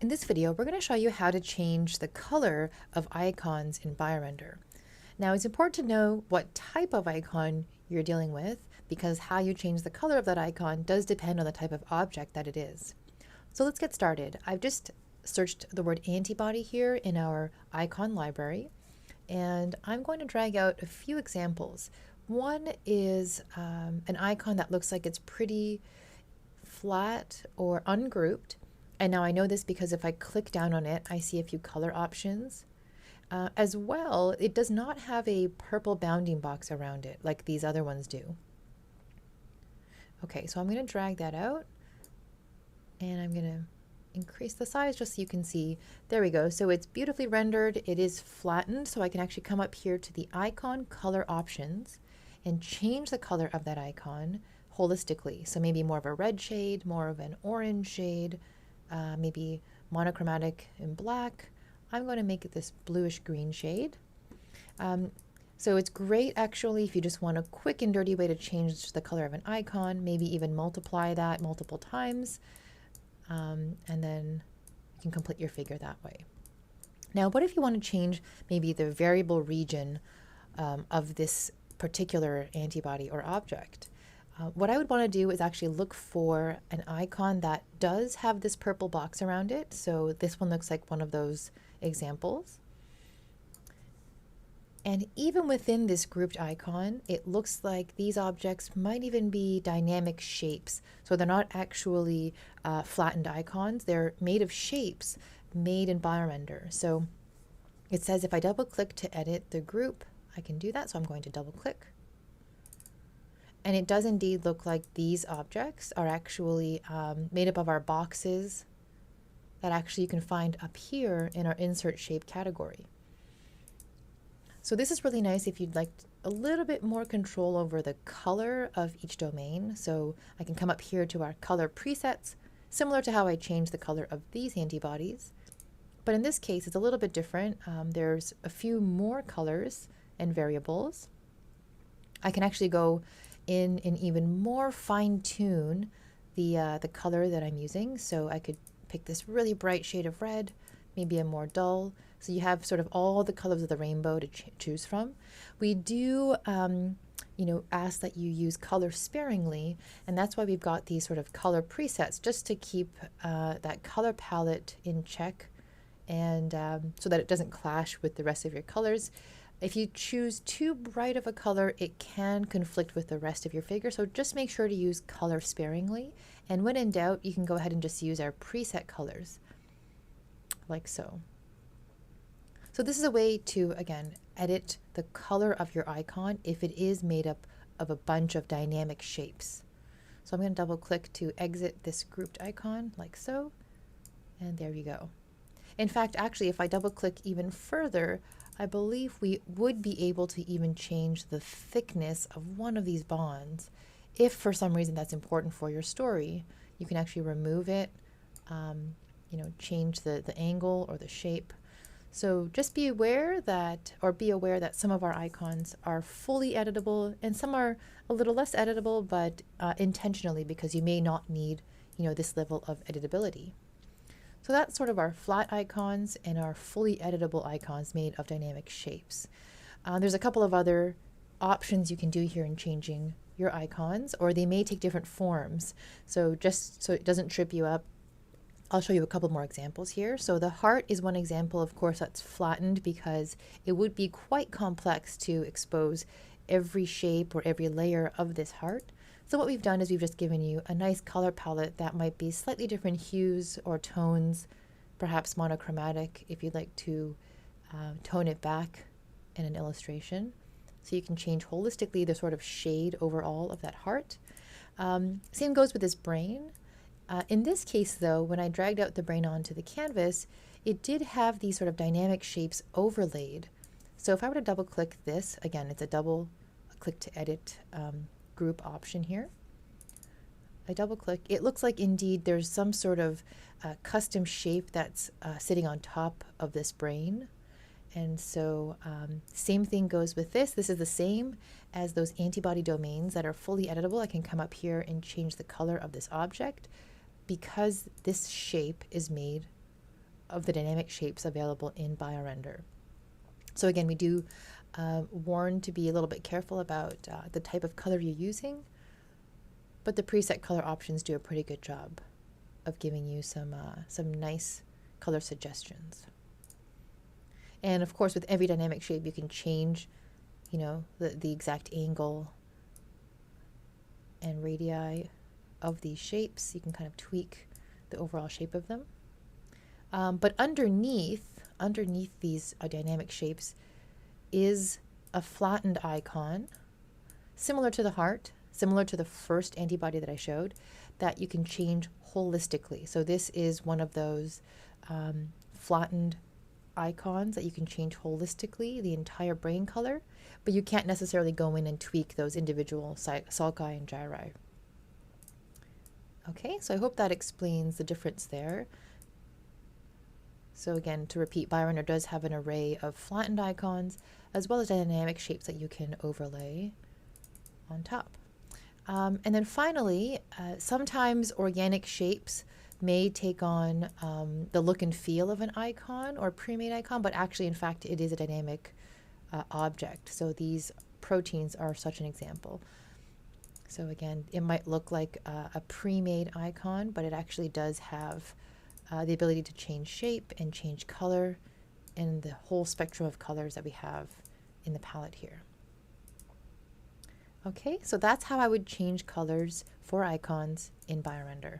In this video, we're going to show you how to change the color of icons in BioRender. Now, it's important to know what type of icon you're dealing with because how you change the color of that icon does depend on the type of object that it is. So let's get started. I've just searched the word antibody here in our icon library, and I'm going to drag out a few examples. One is an icon that looks like it's pretty flat or ungrouped. And now I know this because if I click down on it, I see a few color options. As well, it does not have a purple bounding box around it like these other ones do. Okay, so I'm going to drag that out and I'm going to increase the size just so you can see. There we go. So it's beautifully rendered. It is flattened, so I can actually come up here to the icon color options and change the color of that icon holistically. So maybe more of a red shade, more of an orange shade, maybe monochromatic in black. I'm going to make it this bluish green shade. So it's great actually if you just want a quick and dirty way to change the color of an icon, maybe even multiply that multiple times, and then you can complete your figure that way. Now, what if you want to change maybe the variable region of this particular antibody or object? What I would want to do is actually look for an icon that does have this purple box around it. So this one looks like one of those examples. And even within this grouped icon, it looks like these objects might even be dynamic shapes. So they're not actually flattened icons. They're made of shapes made in BioRender. So it says if I double click to edit the group, I can do that. So I'm going to double click. And it does indeed look like these objects are actually made up of our boxes that actually you can find up here in our insert shape category. So this is really nice if you'd like a little bit more control over the color of each domain. So I can come up here to our color presets, similar to how I changed the color of these antibodies. But in this case, it's a little bit different. There's a few more colors and variables. I can actually go in and even more fine-tune the color that I'm using. So I could pick this really bright shade of red, maybe a more dull. So you have sort of all the colors of the rainbow to choose from. We do ask that you use color sparingly, and that's why we've got these sort of color presets just to keep that color palette in check, and so that it doesn't clash with the rest of your colors. If you choose too bright of a color, it can conflict with the rest of your figure, so just make sure to use color sparingly. And when in doubt, you can go ahead and just use our preset colors, like so. So this is a way to, again, edit the color of your icon if it is made up of a bunch of dynamic shapes. So I'm going to double click to exit this grouped icon, like so, and there you go. In fact, actually, if I double click even further, I believe we would be able to even change the thickness of one of these bonds. If for some reason that's important for your story, you can actually remove it, change the angle or the shape. So just be aware that some of our icons are fully editable and some are a little less editable, but intentionally, because you may not need, this level of editability. So that's sort of our flat icons and our fully editable icons made of dynamic shapes. There's a couple of other options you can do here in changing your icons, or they may take different forms. So just so it doesn't trip you up, I'll show you a couple more examples here. So the heart is one example, of course, that's flattened because it would be quite complex to expose every shape or every layer of this heart. So what we've done is we've just given you a nice color palette that might be slightly different hues or tones, perhaps monochromatic if you'd like to tone it back in an illustration. So you can change holistically the sort of shade overall of that heart. Same goes with this brain. In this case, though, when I dragged out the brain onto the canvas, it did have these sort of dynamic shapes overlaid. So if I were to double click this, again, it's a double click to edit group option here. I double click, it looks like indeed there's some sort of custom shape that's sitting on top of this brain. And so same thing goes with this. This is the same as those antibody domains that are fully editable. I can come up here and change the color of this object because this shape is made of the dynamic shapes available in BioRender. So again, we do warn to be a little bit careful about the type of color you're using, but the preset color options do a pretty good job of giving you some nice color suggestions. And of course, with every dynamic shape, you can change, you know, the exact angle and radii of these shapes. You can kind of tweak the overall shape of them. But underneath these dynamic shapes is a flattened icon, similar to the heart, similar to the first antibody that I showed, that you can change holistically. So this is one of those flattened icons that you can change holistically, the entire brain color, but you can't necessarily go in and tweak those individual sulci and gyri. Okay, so I hope that explains the difference there. So again, to repeat, BioRender does have an array of flattened icons as well as dynamic shapes that you can overlay on top. And then finally, sometimes organic shapes may take on the look and feel of an icon or pre-made icon, but actually, in fact, it is a dynamic object. So these proteins are such an example. So again, it might look like a pre-made icon, but it actually does have the ability to change shape and change color in the whole spectrum of colors that we have in the palette here. Okay, so that's how I would change colors for icons in BioRender.